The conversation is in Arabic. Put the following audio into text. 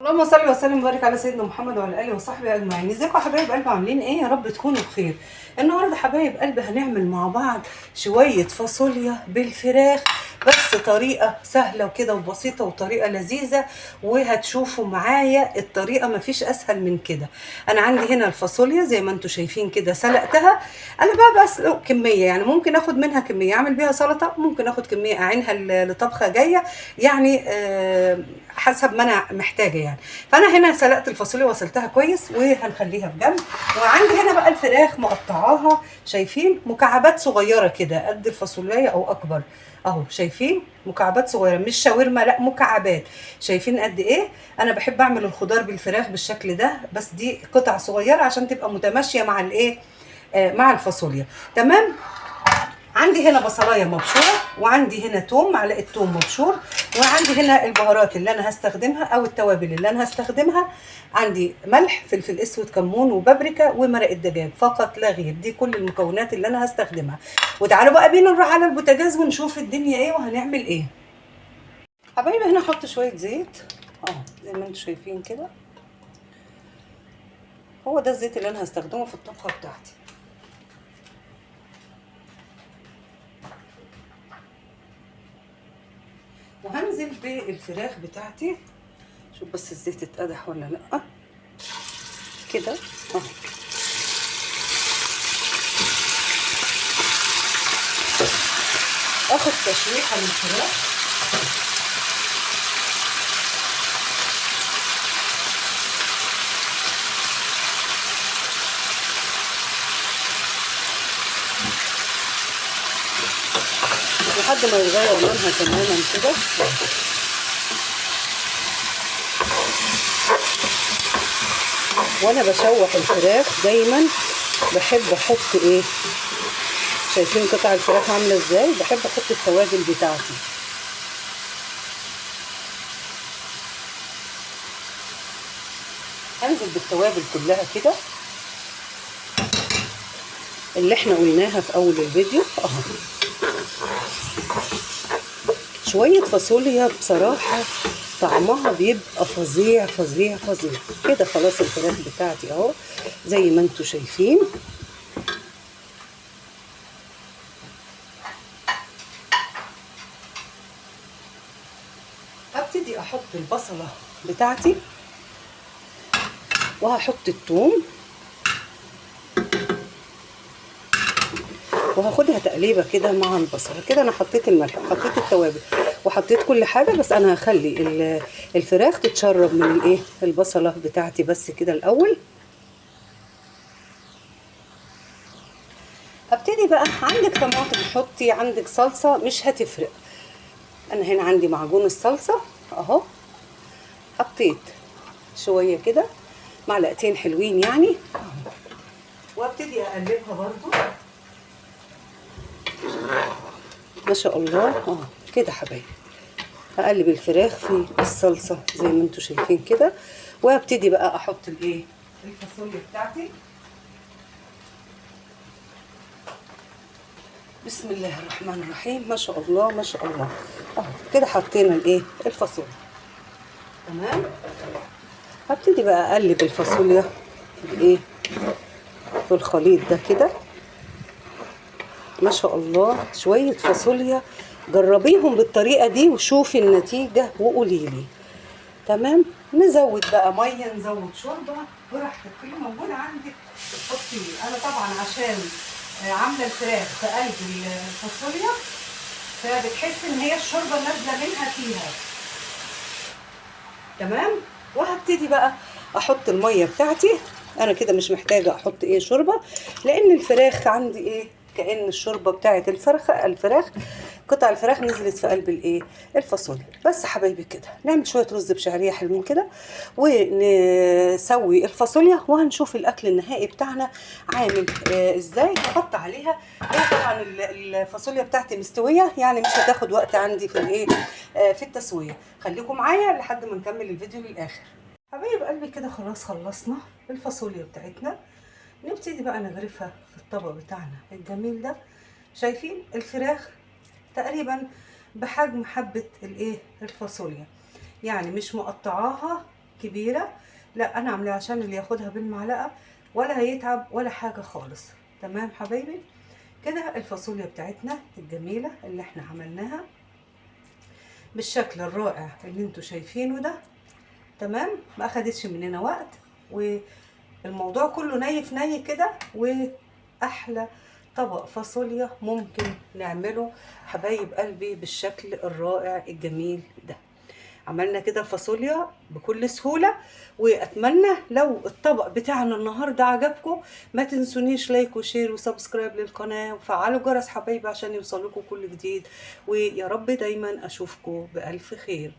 اللهم صل وسلم وبارك على سيدنا محمد وعلى اله وصحبه اجمعين. ازيكم يا حبايب قلبي؟ عاملين ايه؟ يا رب تكونوا بخير. النهارده حبايب قلبي هنعمل مع بعض شويه فاصوليا بالفراخ، بس طريقه سهله وكده وبسيطه وطريقه لذيذه، وهتشوفوا معايا الطريقه مفيش اسهل من كده. انا عندي هنا الفاصوليا زي ما انتم شايفين كده سلقتها. انا بقى بسلق كميه، يعني ممكن اخد منها كميه اعمل بيها سلطه، ممكن اخد كميه اعينها لطبخه جايه، يعني حسب ما انا محتاجه يعني. فانا هنا سلقت الفاصوليا وغسلتها كويس وهنخليها في جنب. وعندي هنا بقى الفراخ مقطعاها، شايفين مكعبات صغيره كده قد الفاصوليا او اكبر. اهو شايفين مكعبات صغيره، مش شاورما، لا مكعبات. شايفين قد ايه؟ انا بحب اعمل الخضار بالفراخ بالشكل ده، بس دي قطع صغيره عشان تبقى متماشيه مع الايه، مع الفاصوليا. تمام. عندي هنا بصلايه مبشوره، وعندي هنا توم، معلقه توم مبشور، وعندي هنا البهارات اللي انا هستخدمها او التوابل اللي انا هستخدمها. عندي ملح، فلفل اسود، كمون، وبابريكا، ومرق الدجاج، فقط لا غير. دي كل المكونات اللي انا هستخدمها. وتعالوا بقى بينا نروح على البوتاجاز ونشوف الدنيا ايه وهنعمل ايه. حبايبي هنا احط شويه زيت، زي ما انتم شايفين كده. هو ده الزيت اللي انا هستخدمه في الطبخه بتاعتي. وهنزل بالفراخ بتاعتي. شوف بس الزيت اتقدح ولا لا كده. اخد تشويحه من الفراخ. لحد ما يتغير لونها تماما كده. وانا بشوح الفراخ دايما بحب احط ايه، شايفين قطع الفراخ عامله ازاي؟ بحب احط التوابل بتاعتي. انزل بالتوابل كلها كده اللي احنا قلناها في اول الفيديو. شويه فاصوليا بصراحه طعمها بيبقى فظيع فظيع فظيع كده. خلاص الفراخ بتاعتي اهو زي ما انتم شايفين. هبتدي احط البصله بتاعتي، وهحط الثوم، وهاخدها تقليبه كده مع البصله كده. انا حطيت الملح وحطيت التوابل وحطيت كل حاجه، بس انا هخلي الفراخ تتشرب من الايه، البصله بتاعتي بس كده الاول. هبتدي بقى، عندك طماطم حطي، عندك صلصه مش هتفرق. انا هنا عندي معجون الصلصه اهو، حطيت شويه كده، معلقتين حلوين يعني. وابتدي اقلبها برضو ما شاء الله كده حبايبي. هقلب الفراخ في الصلصه زي ما انتم شايفين كده، وابتدي بقى احط الايه، الفاصوليا بتاعتي. بسم الله الرحمن الرحيم. ما شاء الله ما شاء الله. كده حطينا الايه، الفاصوليا. تمام. هبتدي بقى اقلب الفاصوليا في الايه، في الخليط ده كده. ما شاء الله شويه فاصوليا، جربيهم بالطريقه دي وشوفي النتيجه وقولي لي. تمام. نزود بقى ميه، نزود شوربه براحتك اللي موجود عندك حطي. انا طبعا عشان عامله الفراخ في قلب الفاصوليا، فبتحس ان هي الشوربه نازله منها فيها. تمام. وهبتدي بقى احط الميه بتاعتي. انا كده مش محتاجه احط ايه، شوربه، لان الفراخ عندي ايه، كأن الشوربه بتاعت الفراخ قطع الفراخ نزلت في قلب الايه، الفاصوليا. بس حبايبي كده نعمل شويه رز بشعريه حلوين كده، ونسوي الفاصوليا، وهنشوف الاكل النهائي بتاعنا عامل ازاي. هحط عليها، هي طبعا الفاصوليا بتاعتي مستويه يعني، مش هتاخد وقت عندي في الايه، في التسويه. خليكم معايا لحد ما نكمل الفيديو للاخر. حبايب قلبي كده خلاص خلصنا الفاصوليا بتاعتنا. نبتدي بقى نغرفها في الطبق بتاعنا الجميل ده. شايفين الفراخ تقريبا بحجم حبة الايه، الفاصوليا، يعني مش مقطعاها كبيرة، لا انا عاملاها عشان اللي ياخدها بالمعلقة ولا هيتعب ولا حاجة خالص. تمام حبايبي، كده الفاصوليا بتاعتنا الجميلة اللي احنا عملناها بالشكل الرائع اللي انتوا شايفينه ده. تمام، ما اخدتش مننا وقت، والموضوع كله ني في ني كده، واحلى طبق فاصوليا ممكن نعمله حبايب قلبي بالشكل الرائع الجميل ده. عملنا كده الفاصوليا بكل سهولة، واتمنى لو الطبق بتاعنا النهاردة عجبكم ما تنسونيش لايك وشير وسبسكرايب للقناة وفعلوا الجرس حبايبي عشان يوصلكم كل جديد، ويا رب دايما اشوفكم بألف خير.